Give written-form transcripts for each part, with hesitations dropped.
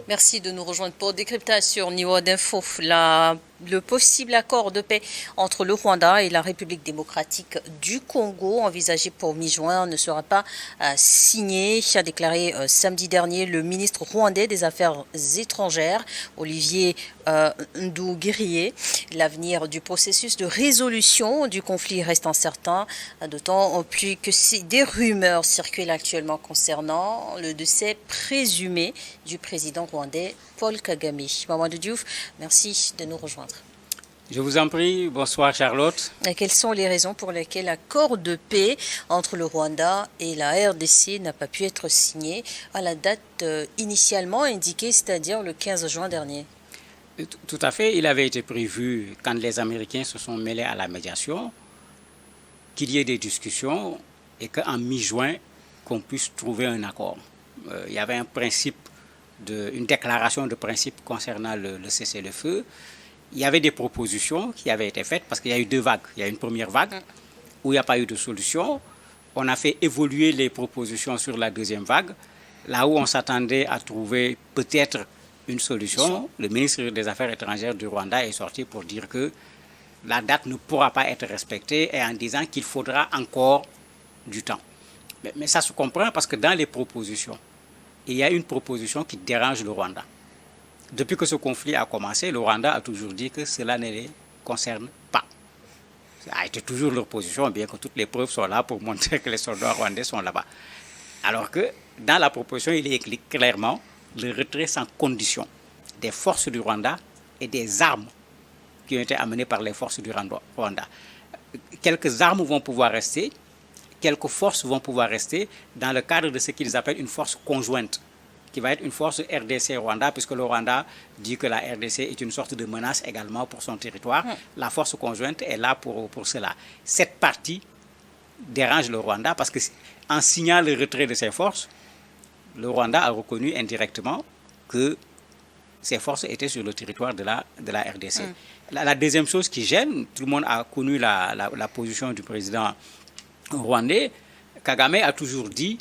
Merci de nous rejoindre pour décryptage sur Niveau d'Info. Le possible accord de paix entre le Rwanda et la République démocratique du Congo, envisagé pour mi-juin, ne sera pas signé, a déclaré samedi dernier le ministre rwandais des Affaires étrangères, Olivier Nduhungirehe. L'avenir du processus de résolution du conflit reste incertain, d'autant plus que des rumeurs circulent actuellement concernant le décès présumé du président rwandais Paul Kagame. Mamadou Diouf, merci de nous rejoindre. Je vous en prie, bonsoir Charlotte. Et quelles sont les raisons pour lesquelles l'accord de paix entre le Rwanda et la RDC n'a pas pu être signé à la date initialement indiquée, c'est-à-dire le 15 juin dernier? Tout à fait, il avait été prévu, quand les Américains se sont mêlés à la médiation, qu'il y ait des discussions et qu'en mi-juin, qu'on puisse trouver un accord. Il y avait un principe, une déclaration de principe concernant le cessez-le-feu. Il y avait des propositions qui avaient été faites parce qu'il y a eu deux vagues. Il y a une première vague où il n'y a pas eu de solution. On a fait évoluer les propositions sur la deuxième vague. Là où on s'attendait à trouver peut-être une solution, le ministre des Affaires étrangères du Rwanda est sorti pour dire que la date ne pourra pas être respectée et en disant qu'il faudra encore du temps. Mais ça se comprend parce que dans les propositions, il y a une proposition qui dérange le Rwanda. Depuis que ce conflit a commencé, le Rwanda a toujours dit que cela ne les concerne pas. Ça a été toujours leur position, bien que toutes les preuves soient là pour montrer que les soldats rwandais sont là-bas. Alors que dans la proposition, il est écrit clairement le retrait sans condition des forces du Rwanda et des armes qui ont été amenées par les forces du Rwanda. Quelques armes vont pouvoir rester, quelques forces vont pouvoir rester dans le cadre de ce qu'ils appellent une force conjointe, qui va être une force RDC-Rwanda, puisque le Rwanda dit que la RDC est une sorte de menace également pour son territoire. La force conjointe est là pour cela. Cette partie dérange le Rwanda parce qu'en signant le retrait de ses forces, le Rwanda a reconnu indirectement que ces forces étaient sur le territoire de la RDC. La deuxième chose qui gêne, tout le monde a connu la position du président rwandais. Kagame a toujours dit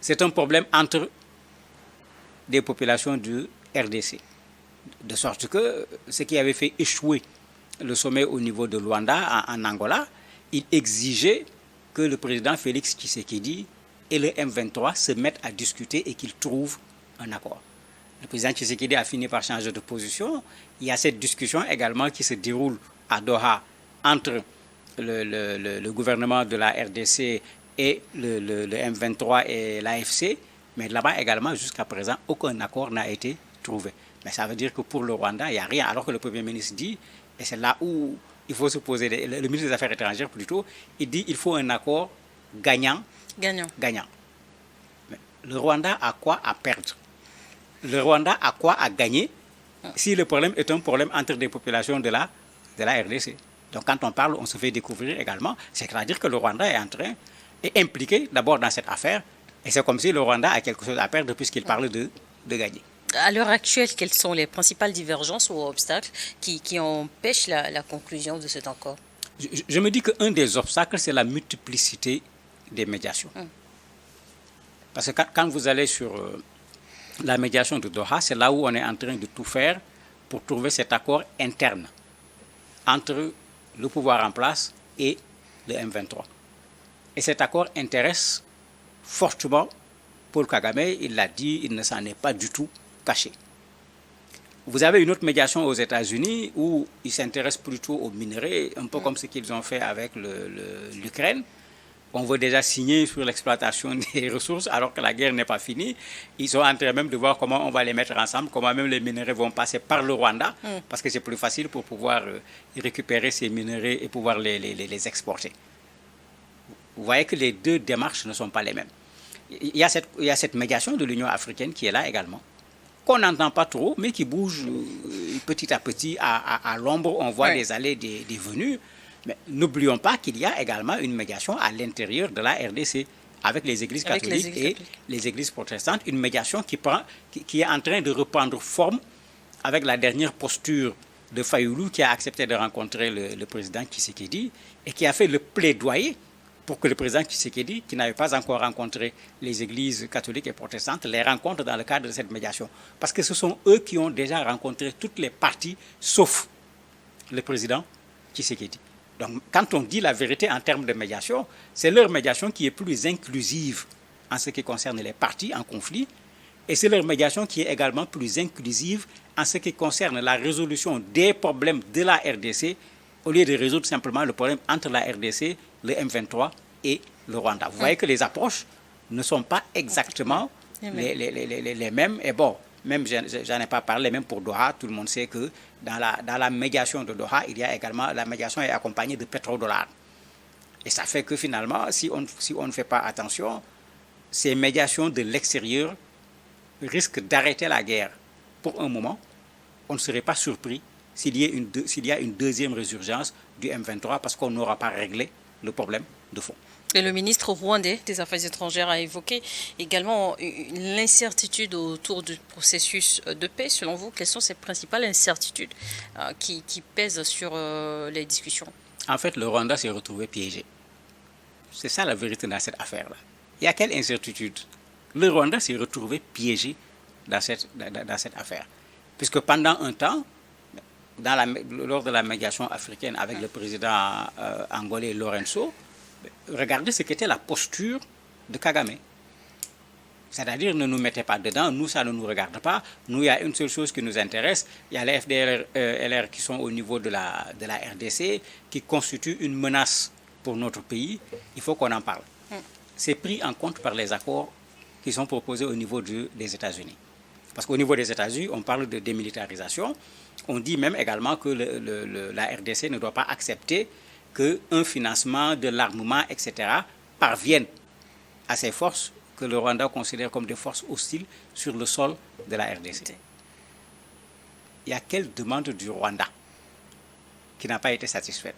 c'est un problème entre des populations du RDC. De sorte que ce qui avait fait échouer le sommet au niveau de Luanda en Angola, il exigeait que le président Félix Tshisekedi et le M23 se mettent à discuter et qu'ils trouvent un accord. Le président Tshisekedi a fini par changer de position. Il y a cette discussion également qui se déroule à Doha entre le gouvernement de la RDC et le M23 et l'AFC. Mais là-bas également, jusqu'à présent, aucun accord n'a été trouvé. Mais ça veut dire que pour le Rwanda, il n'y a rien. Alors que le Premier ministre dit, et c'est là où il faut se poser, le ministre des Affaires étrangères plutôt, il dit qu'il faut un accord gagnant. Mais le Rwanda a quoi à perdre? Le Rwanda a quoi à gagner si le problème est un problème entre des populations de la RDC? Donc quand on parle, on se fait découvrir également, c'est-à-dire que le Rwanda est impliqué d'abord dans cette affaire. Et c'est comme si le Rwanda a quelque chose à perdre puisqu'il parle de gagner. À l'heure actuelle, quelles sont les principales divergences ou obstacles qui empêchent la conclusion de cet accord? Je me dis qu'un des obstacles, c'est la multiplicité des médiations. Parce que quand vous allez sur la médiation de Doha, c'est là où on est en train de tout faire pour trouver cet accord interne entre le pouvoir en place et le M23. Et cet accord intéresse fortement Paul Kagame, il l'a dit, il ne s'en est pas du tout caché. Vous avez une autre médiation aux États-Unis où ils s'intéressent plutôt aux minerais, un peu comme ce qu'ils ont fait avec l'Ukraine. On veut déjà signer sur l'exploitation des ressources alors que la guerre n'est pas finie. Ils sont en train même de voir comment on va les mettre ensemble, comment même les minerais vont passer par le Rwanda, parce que c'est plus facile pour pouvoir récupérer ces minerais et pouvoir les exporter. Vous voyez que les deux démarches ne sont pas les mêmes. Il y a cette médiation de l'Union africaine qui est là également, qu'on n'entend pas trop, mais qui bouge petit à petit à l'ombre. On voit des allées, des venues. Mais n'oublions pas qu'il y a également une médiation à l'intérieur de la RDC, avec les églises catholiques et les églises protestantes. Une médiation qui est en train de reprendre forme avec la dernière posture de Fayoulou qui a accepté de rencontrer le président Tshisekedi et qui a fait le plaidoyer pour que le président Tshisekedi, qui n'avait pas encore rencontré les églises catholiques et protestantes, les rencontre dans le cadre de cette médiation. Parce que ce sont eux qui ont déjà rencontré toutes les parties, sauf le président Tshisekedi. Donc, quand on dit la vérité en termes de médiation, c'est leur médiation qui est plus inclusive en ce qui concerne les parties en conflit, et c'est leur médiation qui est également plus inclusive en ce qui concerne la résolution des problèmes de la RDC, au lieu de résoudre simplement le problème entre la RDC, le M23 et le Rwanda. Vous voyez que les approches ne sont pas exactement les mêmes. Et bon, même j'en ai pas parlé, même pour Doha, tout le monde sait que dans la médiation de Doha, il y a également, la médiation est accompagnée de pétrodollars. Et ça fait que finalement, si on ne fait pas attention, ces médiations de l'extérieur risquent d'arrêter la guerre pour un moment. On ne serait pas surpris s'il y a une deuxième résurgence du M23 parce qu'on n'aura pas réglé le problème de fond. Et le ministre rwandais des Affaires étrangères a évoqué également l'incertitude autour du processus de paix. Selon vous, quelles sont ces principales incertitudes qui pèsent sur les discussions? En fait, le Rwanda s'est retrouvé piégé. C'est ça la vérité dans cette affaire-là. Il y a quelle incertitude? Le Rwanda s'est retrouvé piégé dans cette affaire. Puisque pendant un temps, lors de la médiation africaine avec le président angolais Lorenzo, regardez ce qu'était la posture de Kagame. C'est-à-dire, ne nous mettez pas dedans, nous, ça ne nous regarde pas. Nous, il y a une seule chose qui nous intéresse. Il y a les FDLR qui sont au niveau de la RDC, qui constituent une menace pour notre pays. Il faut qu'on en parle. C'est pris en compte par les accords qui sont proposés au niveau des États-Unis. Parce qu'au niveau des États-Unis, on parle de démilitarisation. On dit même également que la RDC ne doit pas accepter qu'un financement de l'armement, etc., parvienne à ces forces que le Rwanda considère comme des forces hostiles sur le sol de la RDC. Il y a quelle demande du Rwanda qui n'a pas été satisfaite?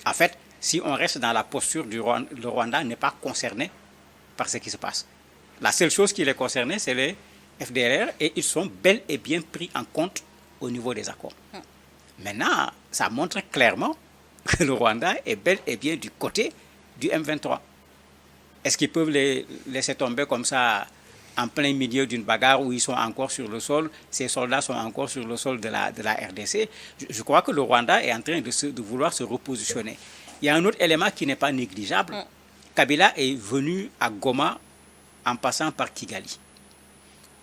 En fait, si on reste dans la posture du Rwanda, le Rwanda n'est pas concerné par ce qui se passe. La seule chose qui les concerne, c'est les FDLR et ils sont bel et bien pris en compte au niveau des accords. Maintenant, ça montre clairement que le Rwanda est bel et bien du côté du M23. Est-ce qu'ils peuvent les laisser tomber comme ça en plein milieu d'une bagarre où ils sont encore sur le sol, ces soldats sont encore sur le sol de la RDC? Je crois que le Rwanda est en train de vouloir se repositionner. Il y a un autre élément qui n'est pas négligeable. Kabila est venu à Goma en passant par Kigali.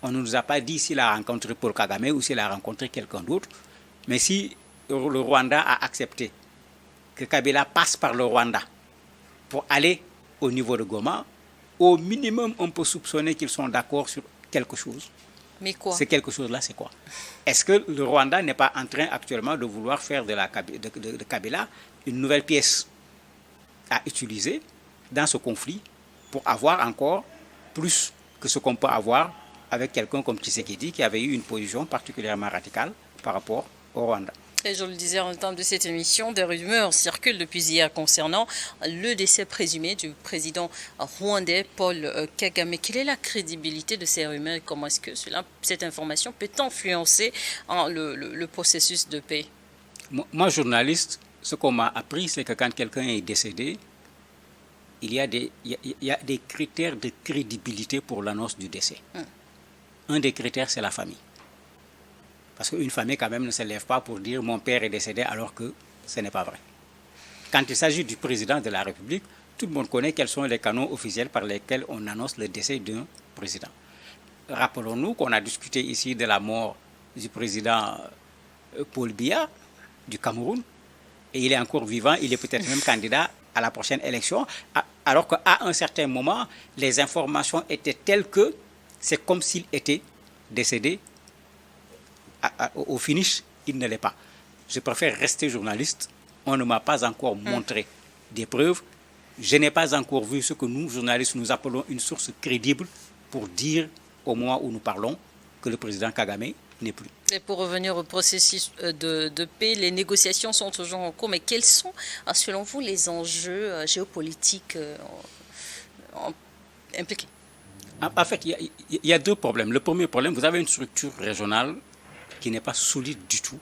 On ne nous a pas dit s'il a rencontré Paul Kagame ou s'il a rencontré quelqu'un d'autre. Mais si le Rwanda a accepté que Kabila passe par le Rwanda pour aller au niveau de Goma, au minimum, on peut soupçonner qu'ils sont d'accord sur quelque chose. Mais quoi? C'est quelque chose-là, c'est quoi? Est-ce que le Rwanda n'est pas en train actuellement de vouloir faire de Kabila une nouvelle pièce à utiliser dans ce conflit pour avoir encore plus que ce qu'on peut avoir avec quelqu'un comme Tshisekedi qui avait eu une position particulièrement radicale par rapport au Rwanda? Et je le disais en temps de cette émission, des rumeurs circulent depuis hier concernant le décès présumé du président rwandais Paul Kagame. Quelle est la crédibilité de ces rumeurs et comment est-ce que cette information peut influencer le processus de paix? Moi, journaliste, ce qu'on m'a appris, c'est que quand quelqu'un est décédé, il y a des critères de crédibilité pour l'annonce du décès. Un des critères, c'est la famille. Parce qu'une famille, quand même, ne se lève pas pour dire « mon père est décédé » alors que ce n'est pas vrai. Quand il s'agit du président de la République, tout le monde connaît quels sont les canaux officiels par lesquels on annonce le décès d'un président. Rappelons-nous qu'on a discuté ici de la mort du président Paul Biya du Cameroun, et il est encore vivant, il est peut-être même candidat à la prochaine élection, alors qu'à un certain moment, les informations étaient telles que c'est comme s'il était décédé. Au finish, il ne l'est pas. Je préfère rester journaliste. On ne m'a pas encore montré des preuves. Je n'ai pas encore vu ce que nous, journalistes, nous appelons une source crédible pour dire au moment où nous parlons que le président Kagame n'est plus. Et pour revenir au processus de paix, les négociations sont toujours en cours. Mais quels sont, selon vous, les enjeux géopolitiques impliqués? En fait, il y a deux problèmes. Le premier problème, vous avez une structure régionale qui n'est pas solide du tout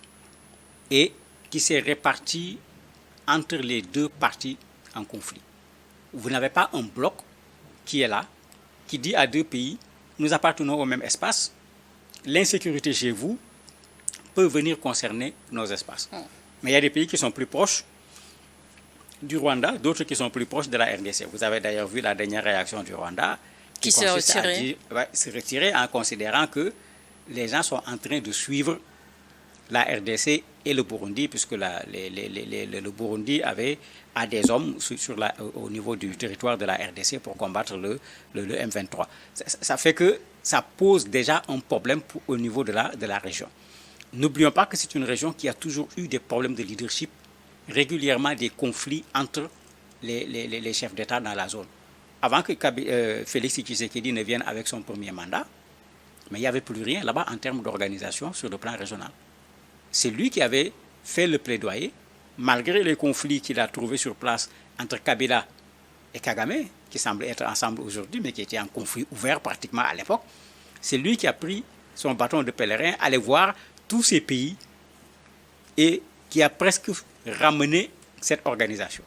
et qui s'est répartie entre les deux parties en conflit. vous n'avez pas un bloc qui est là, qui dit à deux pays, nous appartenons au même espace, l'insécurité chez vous peut venir concerner nos espaces. Mais il y a des pays qui sont plus proches du Rwanda, d'autres qui sont plus proches de la RDC. Vous avez d'ailleurs vu la dernière réaction du Rwanda qui s'est retiré. Se retirer en considérant que les gens sont en train de suivre la RDC et le Burundi, puisque le Burundi a des hommes au niveau du territoire de la RDC pour combattre le M23. Ça fait que ça pose déjà un problème au niveau de la région. N'oublions pas que c'est une région qui a toujours eu des problèmes de leadership, régulièrement des conflits entre les chefs d'État dans la zone. Avant que Félix Tshisekedi ne vienne avec son premier mandat, mais il n'y avait plus rien là-bas en termes d'organisation sur le plan régional. C'est lui qui avait fait le plaidoyer, malgré les conflits qu'il a trouvés sur place entre Kabila et Kagame, qui semblent être ensemble aujourd'hui, mais qui étaient en conflit ouvert pratiquement à l'époque. C'est lui qui a pris son bâton de pèlerin, aller voir tous ces pays et qui a presque ramené cette organisation.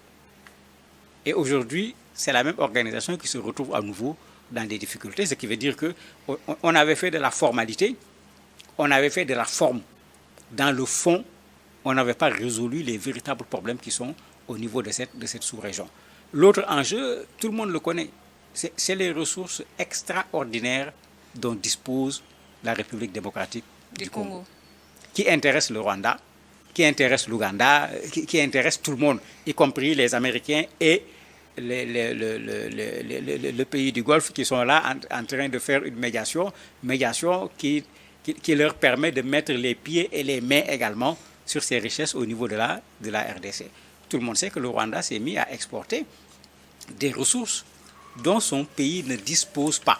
Et aujourd'hui, c'est la même organisation qui se retrouve à nouveau dans des difficultés, ce qui veut dire qu'on avait fait de la formalité, on avait fait de la forme. Dans le fond, on n'avait pas résolu les véritables problèmes qui sont au niveau de cette sous-région. L'autre enjeu, tout le monde le connaît, c'est les ressources extraordinaires dont dispose la République démocratique du Congo, qui intéressent le Rwanda, qui intéressent l'Ouganda, qui intéressent tout le monde, y compris les Américains et le pays du Golfe qui sont là en train de faire une médiation qui leur permet de mettre les pieds et les mains également sur ces richesses au niveau de la RDC. Tout le monde sait que le Rwanda s'est mis à exporter des ressources dont son pays ne dispose pas.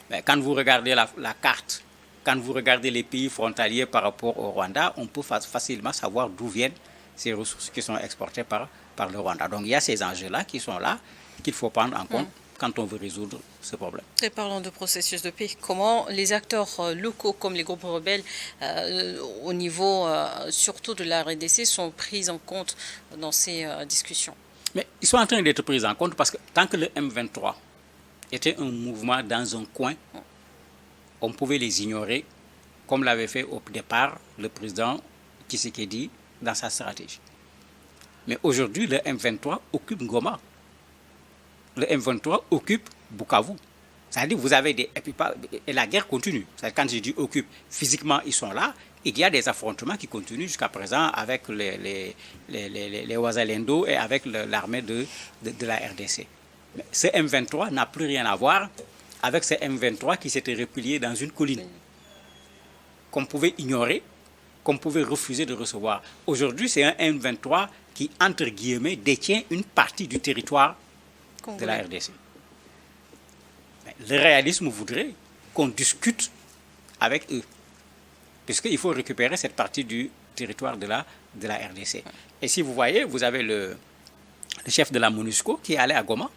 Mais quand vous regardez la carte, quand vous regardez les pays frontaliers par rapport au Rwanda, on peut facilement savoir d'où viennent ces ressources qui sont exportées par le Rwanda. Donc il y a ces enjeux-là qui sont là, qu'il faut prendre en compte quand on veut résoudre ce problème. Et parlons de processus de paix. Comment les acteurs locaux comme les groupes rebelles au niveau surtout de la RDC sont pris en compte dans ces discussions? Mais ils sont en train d'être pris en compte parce que tant que le M23 était un mouvement dans un coin, on pouvait les ignorer comme l'avait fait au départ le président Tshisekedi dans sa stratégie. Mais aujourd'hui, le M23 occupe Goma. Le M23 occupe Bukavu. C'est-à-dire vous avez et la guerre continue. Quand je dis occupe, physiquement ils sont là. Il y a des affrontements qui continuent jusqu'à présent avec les Wazalendo et avec l'armée de la RDC. Mais ce M23 n'a plus rien à voir avec ce M23 qui s'était replié dans une colline, qu'on pouvait ignorer, qu'on pouvait refuser de recevoir. Aujourd'hui, c'est un M23 qui, entre guillemets, détient une partie du territoire de la RDC. Le réalisme voudrait qu'on discute avec eux, puisqu'il faut récupérer cette partie du territoire de la RDC. Et si vous voyez, vous avez le chef de la MONUSCO qui est allé à Goma,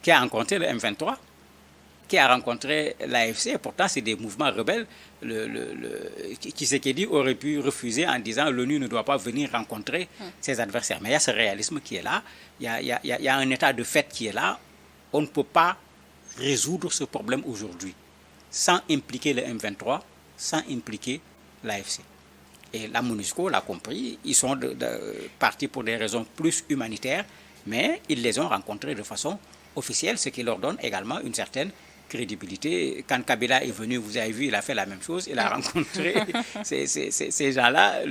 qui a rencontré le M23, qui a rencontré l'AFC. Pourtant, c'est des mouvements rebelles. Tshisekedi aurait pu refuser en disant l'ONU ne doit pas venir rencontrer ses adversaires. Mais il y a ce réalisme qui est là. Il y a un état de fait qui est là. On ne peut pas résoudre ce problème aujourd'hui sans impliquer le M23, sans impliquer l'AFC. Et la MONUSCO l'a compris. Ils sont partis pour des raisons plus humanitaires, mais ils les ont rencontrés de façon officielle, ce qui leur donne également une certaine crédibilité. Quand Kabila est venu, vous avez vu, il a fait la même chose. Il a rencontré ces gens-là.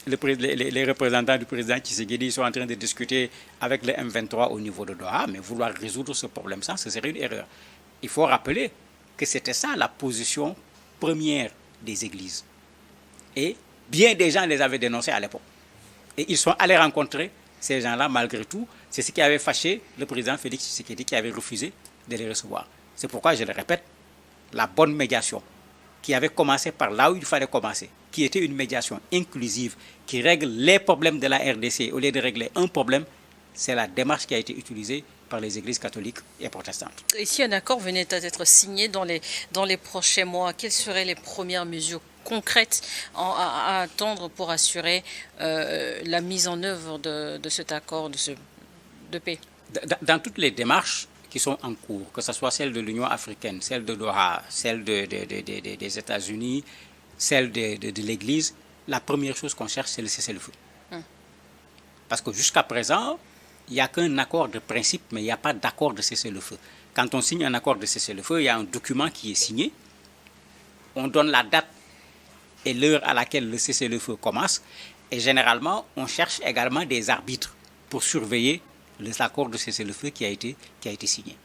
Les représentants du président Tshisekedi sont en train de discuter avec le M23 au niveau de Doha, mais vouloir résoudre ce problème sans, ce serait une erreur. Il faut rappeler que c'était ça la position première des églises. Et bien des gens les avaient dénoncés à l'époque. Et ils sont allés rencontrer ces gens-là malgré tout. C'est ce qui avait fâché le président Félix Tshisekedi qui avait refusé de les recevoir. C'est pourquoi, je le répète, la bonne médiation qui avait commencé par là où il fallait commencer, qui était une médiation inclusive, qui règle les problèmes de la RDC au lieu de régler un problème, c'est la démarche qui a été utilisée par les églises catholiques et protestantes. Et si un accord venait à être signé dans les prochains mois, quelles seraient les premières mesures concrètes à attendre pour assurer la mise en œuvre de cet accord de paix? Dans toutes les démarches qui sont en cours, que ce soit celle de l'Union africaine, celle de Doha, celle des États-Unis, celle de l'Église, la première chose qu'on cherche, c'est le cessez-le-feu. Parce que jusqu'à présent, il n'y a qu'un accord de principe, mais il n'y a pas d'accord de cessez-le-feu. Quand on signe un accord de cessez-le-feu, il y a un document qui est signé, on donne la date et l'heure à laquelle le cessez-le-feu commence, et généralement, on cherche également des arbitres pour surveiller l'accord de cessez-le-feu qui a été signé.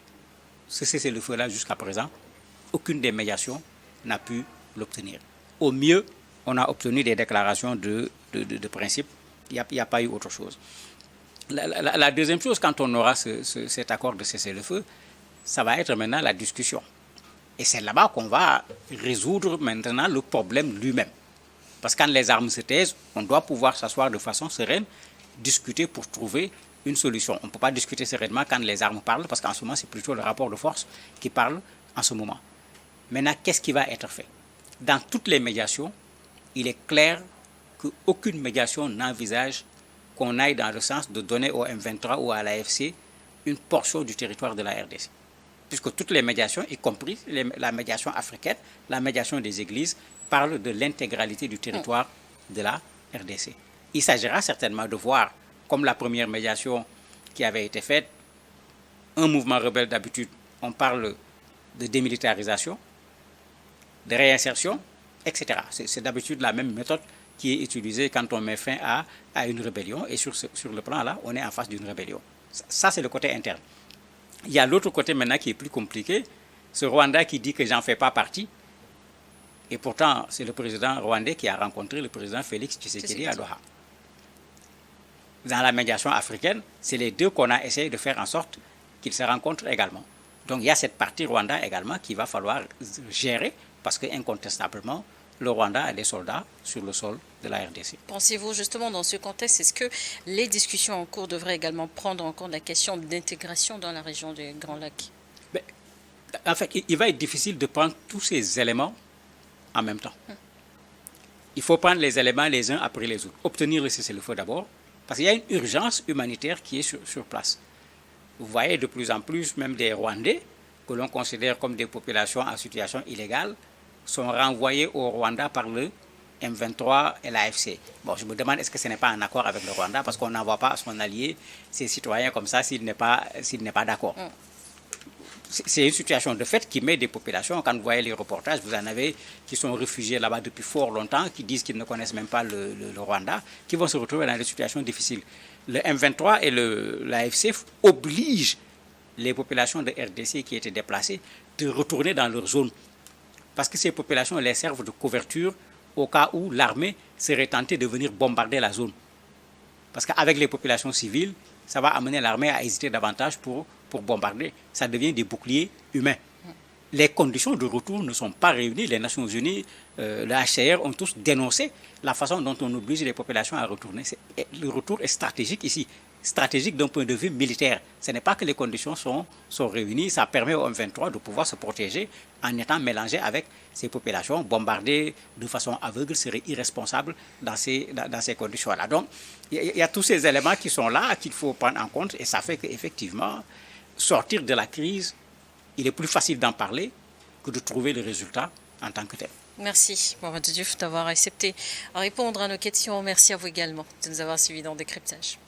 Ce cessez-le-feu-là, jusqu'à présent, aucune des médiations n'a pu l'obtenir. Au mieux, on a obtenu des déclarations de principe. Il n'y a pas eu autre chose. La deuxième chose, quand on aura cet accord de cessez-le-feu, ça va être maintenant la discussion. Et c'est là-bas qu'on va résoudre maintenant le problème lui-même. Parce que quand les armes se taisent, on doit pouvoir s'asseoir de façon sereine, discuter pour trouver une solution. On ne peut pas discuter sereinement quand les armes parlent, parce qu'en ce moment, c'est plutôt le rapport de force qui parle en ce moment. Maintenant, qu'est-ce qui va être fait? Dans toutes les médiations, il est clair qu'aucune médiation n'envisage qu'on aille dans le sens de donner au M23 ou à l'AFC une portion du territoire de la RDC. Puisque toutes les médiations, y compris la médiation africaine, la médiation des églises, parlent de l'intégralité du territoire de la RDC. Il s'agira certainement de voir, comme la première médiation qui avait été faite, un mouvement rebelle d'habitude, on parle de démilitarisation, de réinsertion, etc. C'est d'habitude la même méthode qui est utilisée quand on met fin à une rébellion. Et sur le plan-là, on est en face d'une rébellion. Ça, c'est le côté interne. Il y a l'autre côté maintenant qui est plus compliqué. Ce Rwanda qui dit que j'en fais pas partie. Et pourtant, c'est le président rwandais qui a rencontré le président Félix Tshisekedi à Doha. Dans la médiation africaine, c'est les deux qu'on a essayé de faire en sorte qu'ils se rencontrent également. Donc il y a cette partie Rwanda également qu'il va falloir gérer parce que incontestablement, le Rwanda a des soldats sur le sol de la RDC. Pensez-vous justement dans ce contexte, est-ce que les discussions en cours devraient également prendre en compte la question d'intégration dans la région des Grands Lacs? En fait, il va être difficile de prendre tous ces éléments en même temps. Il faut prendre les éléments les uns après les autres. Obtenir le cessez-le-feu d'abord, parce qu'il y a une urgence humanitaire qui est sur place. Vous voyez de plus en plus, même des Rwandais, que l'on considère comme des populations en situation illégale, sont renvoyés au Rwanda par le M23 et l'AFC. Bon, je me demande est-ce que ce n'est pas un accord avec le Rwanda, parce qu'on n'envoie pas à son allié ses citoyens comme ça s'il n'est pas d'accord. C'est une situation de fait qui met des populations, quand vous voyez les reportages, vous en avez qui sont réfugiés là-bas depuis fort longtemps, qui disent qu'ils ne connaissent même pas le Rwanda, qui vont se retrouver dans des situations difficiles. Le M23 et l'AFC obligent les populations de RDC qui étaient déplacées de retourner dans leur zone. Parce que ces populations les servent de couverture au cas où l'armée serait tentée de venir bombarder la zone. Parce qu'avec les populations civiles, ça va amener l'armée à hésiter davantage pour bombarder. Ça devient des boucliers humains. Les conditions de retour ne sont pas réunies. Les Nations Unies, le HCR ont tous dénoncé la façon dont on oblige les populations à retourner. Le retour est stratégique ici. Stratégique d'un point de vue militaire. Ce n'est pas que les conditions sont réunies, ça permet au M23 de pouvoir se protéger en étant mélangé avec ces populations. Bombarder de façon aveugle serait irresponsable dans ces conditions-là. Donc, il y a tous ces éléments qui sont là, qu'il faut prendre en compte, et ça fait qu'effectivement, sortir de la crise, il est plus facile d'en parler que de trouver le résultat en tant que tel. Merci, Mohamed Diouf, d'avoir accepté à répondre à nos questions. Merci à vous également de nous avoir suivis dans Décryptage.